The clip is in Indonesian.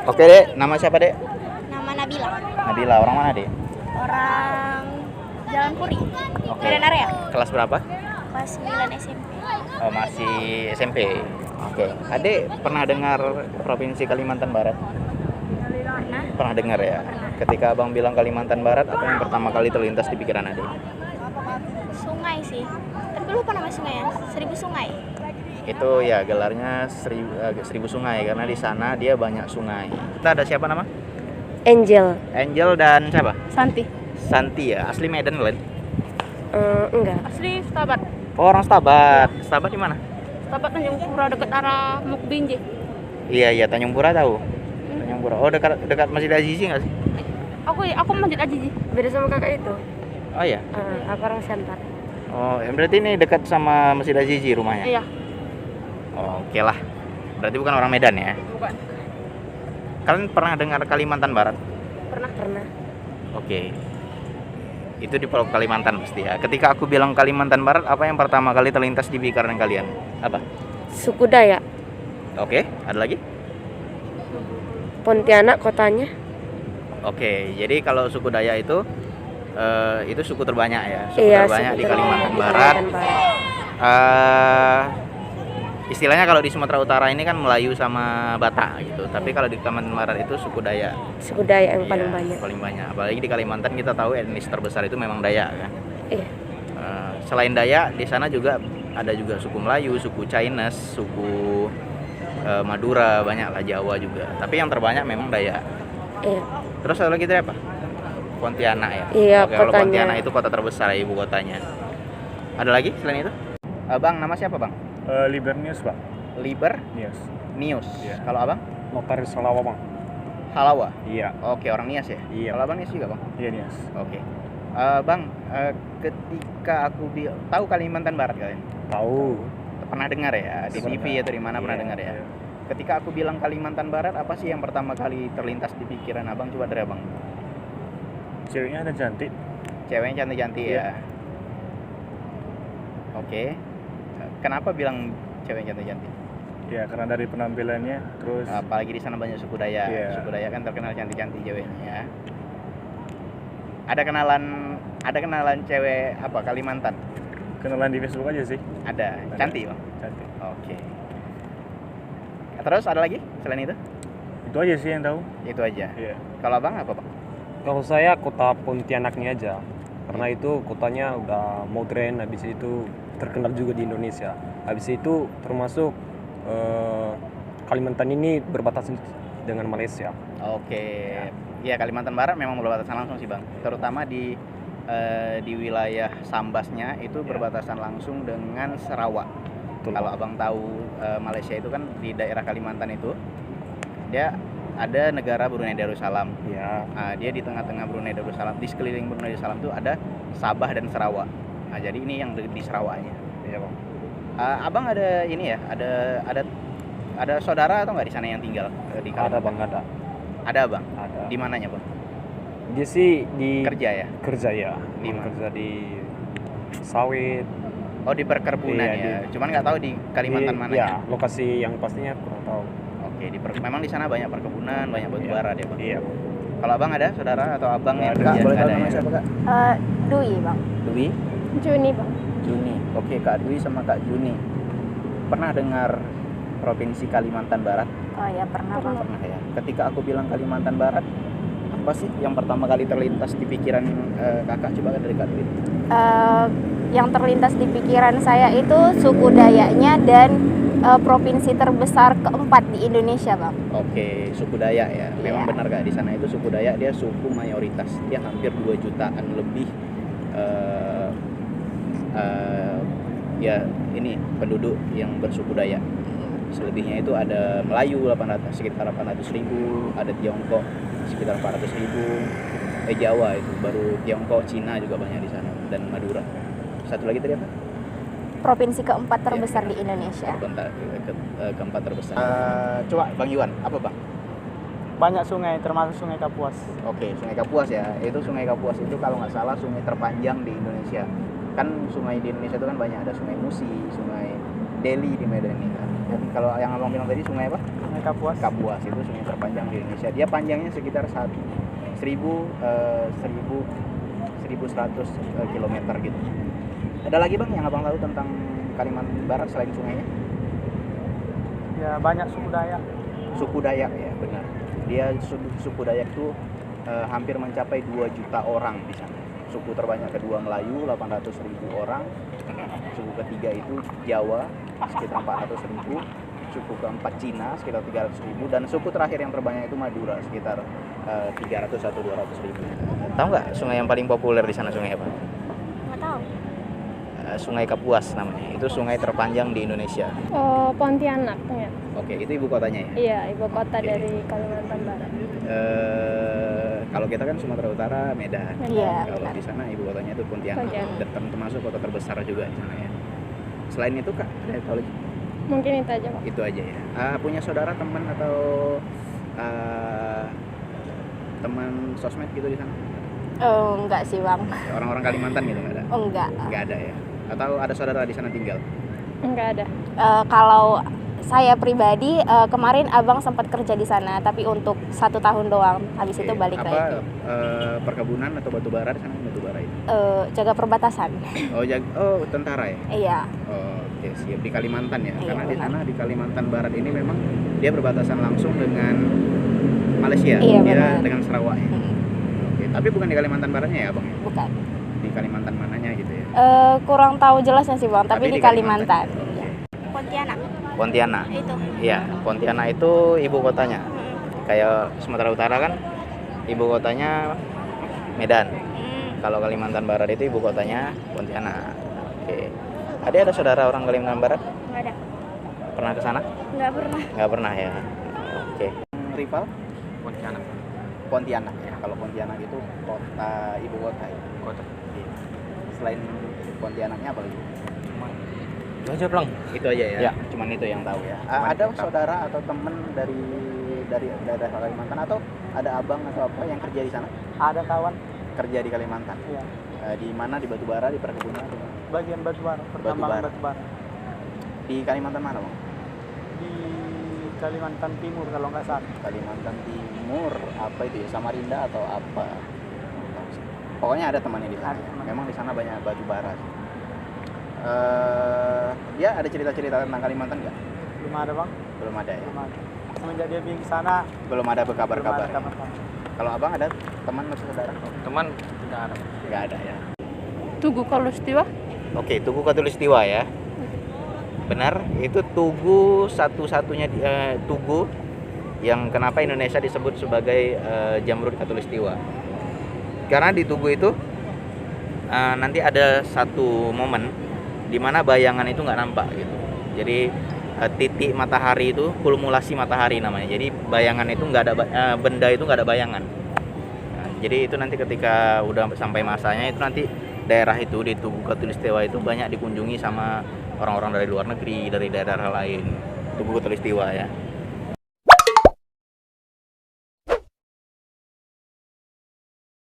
Oke dek, nama siapa dek? Nama Nabila. Nabila, orang mana dek? Orang Jalan Puri. Oke. Medan area. Kelas berapa? Kelas 9 SMP. Oh, masih SMP. Oke. Adek pernah dengar Provinsi Kalimantan Barat? Pernah? Pernah dengar ya? Ketika abang bilang Kalimantan Barat, apa yang pertama kali terlintas di pikiran adek? Sungai sih. Tapi lupa nama sungai ya. 1000 sungai. Itu ya gelarnya seribu sungai karena di sana dia banyak sungai. Kita ada siapa nama? Angel. Angel dan siapa? Santi. Santi ya. Asli Medan kalian? Enggak. Asli Stabat. Oh, orang Stabat. Stabat di mana? Stabat Tanjung Pura dekat arah Mukbinje. Iya, Tanjung Pura tahu. Tanjung Pura. Oh, dekat Masjid Azizi nggak sih? Aku Masjid Azizi. Beda sama kakak itu. Oh iya. Aku orang Siantar. Oh, berarti ini dekat sama Masjid Azizi rumahnya? Iya. Oh, oke lah. Berarti bukan orang Medan ya? Bukan. Kalian pernah dengar Kalimantan Barat? Pernah. Oke. Itu di Pulau Kalimantan pasti ya. Ketika aku bilang Kalimantan Barat, apa yang pertama kali terlintas di pikiran kalian? Apa? Suku Dayak. Oke, ada lagi? Pontianak kotanya. Oke, jadi kalau suku Dayak itu suku terbanyak ya. Suku Iya, terbanyak suku di terbanyak Kalimantan di Barat. Kalimantan Barat. Istilahnya kalau di Sumatera Utara ini kan Melayu sama Batak gitu. Tapi kalau di Kalimantan Barat itu suku Dayak. Suku Dayak yang paling Iya, banyak. Paling banyak. Apalagi di Kalimantan kita tahu etnis terbesar itu memang Dayak kan. Iya. Selain Dayak di sana juga ada juga suku Melayu, suku Chinese, suku Madura, banyak lah, Jawa juga. Tapi yang terbanyak memang Dayak. Iya. Terus ada lagi itu apa? Pontianak ya. Iya, Oke, kalau kotanya. Pontianak itu kota terbesar, ibu kotanya. Ada lagi selain itu? Bang, nama siapa bang? Libernius pak. Liber Nius. Nius. Iya. Kalau abang? Notaris Salawa bang. Halawa. Iya. Oke, orang Nias ya. Iya. Kalau abang Nias juga bang? Iya Nius. Oke. Bang, ketika aku tahu Kalimantan Barat kalian? Tahu. Pernah dengar ya di TV atau di mana pernah dengar ya? Ketika aku bilang Kalimantan Barat, apa sih yang pertama kali terlintas di pikiran abang? Coba dari abang. Ceweknya ada cantik. Ceweknya cantik-cantik Iya. ya. Oke. Kenapa bilang ceweknya cantik-cantik? Ya karena dari penampilannya terus. Apalagi di sana banyak suku Dayak. Iya. Suku Dayak kan terkenal cantik-cantik ceweknya ya. Ada kenalan cewek apa Kalimantan? Kenalan di Facebook aja sih. Ada. Cantik, Bang. Cantik. Oke. Terus ada lagi selain itu? Itu aja sih yang tahu. Itu aja. Iya. Kalau Bang apa, Bang? Kalau saya kota Pontianaknya aja, karena itu kotanya udah modern, habis itu terkenal juga di Indonesia. Habis itu termasuk Kalimantan ini berbatasan dengan Malaysia. Oke. Ya Kalimantan Barat memang berbatasan langsung sih Bang. Terutama di wilayah Sambasnya itu berbatasan langsung dengan Sarawak. Betul. Kalau Abang tahu Malaysia itu kan di daerah Kalimantan itu dia ada negara Brunei Darussalam. Ya, Dia di tengah-tengah Brunei Darussalam, di sekeliling Brunei Darussalam itu ada Sabah dan Sarawak. Nah, jadi ini yang di Sarawaknya. iya bang. Abang ada ini ya, ada saudara atau nggak di sana yang tinggal di Ada Kalimantan? bang, ada. Ada Bang. Ada. Di mananya Bang? Dia sih di Kerja ya? kerja ya. Di mana? Kerja di sawit. Oh di perkebunan Iya, ya. Cuman nggak tahu di Kalimantan mana Ya, lokasi yang pastinya kurang tahu. Oke, memang di sana banyak perkebunan, banyak batu bara deh Bang. Iya. Kalau Abang ada saudara atau abang yang Ada. kerja? Boleh tahu Ada nama ya? siapa kak? Dwi, Bang. Dwi, Juni, Bang. Juni. Oke, Kak Dwi sama Kak Juni. Pernah dengar Provinsi Kalimantan Barat? Oh ya, pernah, Bang. Pernah ya. Ketika aku bilang Kalimantan Barat, apa sih yang pertama kali terlintas di pikiran kakak? Coba dari Kak Dwi. Yang terlintas di pikiran saya itu suku Dayaknya dan provinsi terbesar keempat di Indonesia, Bang. Oke, suku Dayak ya. Memang Iya. benar Kak, di sana itu suku Dayak dia suku mayoritas. Dia hampir 2 jutaan lebih ya ini penduduk yang bersuku Dayak. Selebihnya itu ada Melayu sekitar 800.000, ada Tiongkok sekitar 400.000, Jawa itu baru Tiongkok, Cina juga banyak di sana dan Madura. Satu lagi tadi apa? Provinsi keempat terbesar di Indonesia. Keempat terbesar. Coba Bang Yuan, apa Bang? Banyak sungai termasuk Sungai Kapuas. Oke, Sungai Kapuas ya. Itu Sungai Kapuas itu kalau nggak salah sungai terpanjang di Indonesia. Kan sungai di Indonesia itu kan banyak, ada Sungai Musi, Sungai Deli di Medan ini kan. Jadi kalau yang abang bilang tadi sungai apa? Sungai Kapuas. Kapuas itu sungai terpanjang di Indonesia. Dia panjangnya sekitar 1.100 kilometer gitu. Ada lagi bang yang abang tahu tentang Kalimantan Barat selain sungainya? Ya banyak suku Dayak. Suku Dayak ya benar. Dia suku Dayak itu hampir mencapai 2 juta orang di sana. Suku terbanyak kedua Melayu 800.000 orang. Suku ketiga itu Jawa sekitar 400.000. Suku keempat Cina sekitar 300.000 dan suku terakhir yang terbanyak itu Madura sekitar 300 atau 200.000. Tahu nggak sungai yang paling populer di sana sungai apa? Nggak tahu. Sungai Kapuas namanya. Itu sungai terpanjang di Indonesia. Oh, Pontianak ya. Oke, itu ibu kotanya ya. Iya, ibu kota Oke. dari Kalimantan Barat. Kalau kita kan Sumatera Utara Medan. Iya, Kalau benar. di sana ibu kotanya itu Pontianak. Pontianak. Dan termasuk kota terbesar juga di sana ya. Selain itu kak, ada tahu lagi? Mungkin itu aja, Pak. Itu aja ya. Punya saudara, teman atau teman sosmed gitu di sana? Oh, enggak sih bang. Orang-orang Kalimantan gitu nggak ada? Oh, enggak. Nggak ada ya. Atau ada saudara di sana tinggal? Enggak ada. Kalau saya pribadi kemarin abang sempat kerja di sana, tapi untuk 1 tahun doang. Habis itu Oke. balik Apa lagi. perkebunan atau batu bara di sana? Batu bara itu. Jaga perbatasan. Oh tentara ya. Iya. Oh, oke siap di Kalimantan ya. Iya, Karena di benar. sana di Kalimantan Barat ini memang dia berbatasan langsung dengan Malaysia, Iya, dia benar. dengan Sarawak ya. Hmm, Oke, tapi bukan di Kalimantan Baratnya ya, Bang? bukan. Di Kalimantan mananya gitu ya. Kurang tahu jelasnya sih bang, tapi di Kalimantan. Oke. Pontianak Pontianak. itu. Iya, Pontianak itu ibu kotanya. Kayak Sumatera Utara kan ibu kotanya Medan. Kalau Kalimantan Barat itu ibu kotanya Pontianak. Oke. Ada saudara orang Kalimantan Barat? Nggak ada. Pernah ke sana? Nggak pernah. Nggak pernah ya. Oke. Rival? Pontianak ya. Kalau Pontianak itu kota ibu kota ya. Kota. Iya. Selain Pontianaknya apa lagi? Itu aja, Plang. Itu aja ya. Ya. Cuman itu yang tahu ya. Ada saudara atau teman dari daerah Kalimantan atau ada abang atau apa yang kerja di sana? Ada kawan. Kerja di Kalimantan. Iya. Di mana? Di batubara, di perkebunan atau mana? Bagian batubara, pertambangan batubara. Di Kalimantan mana, Bang? Di Kalimantan Timur kalau nggak salah. Kalimantan Timur apa itu ya? Samarinda atau apa? Pokoknya ada temannya di sana. Ada teman. Memang di sana banyak batu bara. Ya ada cerita-cerita tentang Kalimantan nggak? Belum ada bang. Belum ada ya. Belum ada. Semenjak dia pergi ke sana. Belum ada Belum kabar-kabar. ada kabar-kabar. Kalau abang ada teman atau saudara? Teman tidak ada. Nggak ada ya. Tugu Katulistiwa. Oke, Tugu Katulistiwa ya. Benar, itu tugu satu-satunya tugu yang kenapa Indonesia disebut sebagai Jamrud Katulistiwa. Karena di tugu itu nanti ada satu momen di mana bayangan itu nggak nampak gitu. Jadi titik matahari itu kulmulasi matahari namanya. Jadi bayangan itu nggak ada benda itu nggak ada bayangan. Nah, jadi itu nanti ketika udah sampai masanya itu nanti daerah itu di Tugu Katulistiwa itu banyak dikunjungi sama orang-orang dari luar negeri, dari daerah lain. Tugu Katulistiwa ya.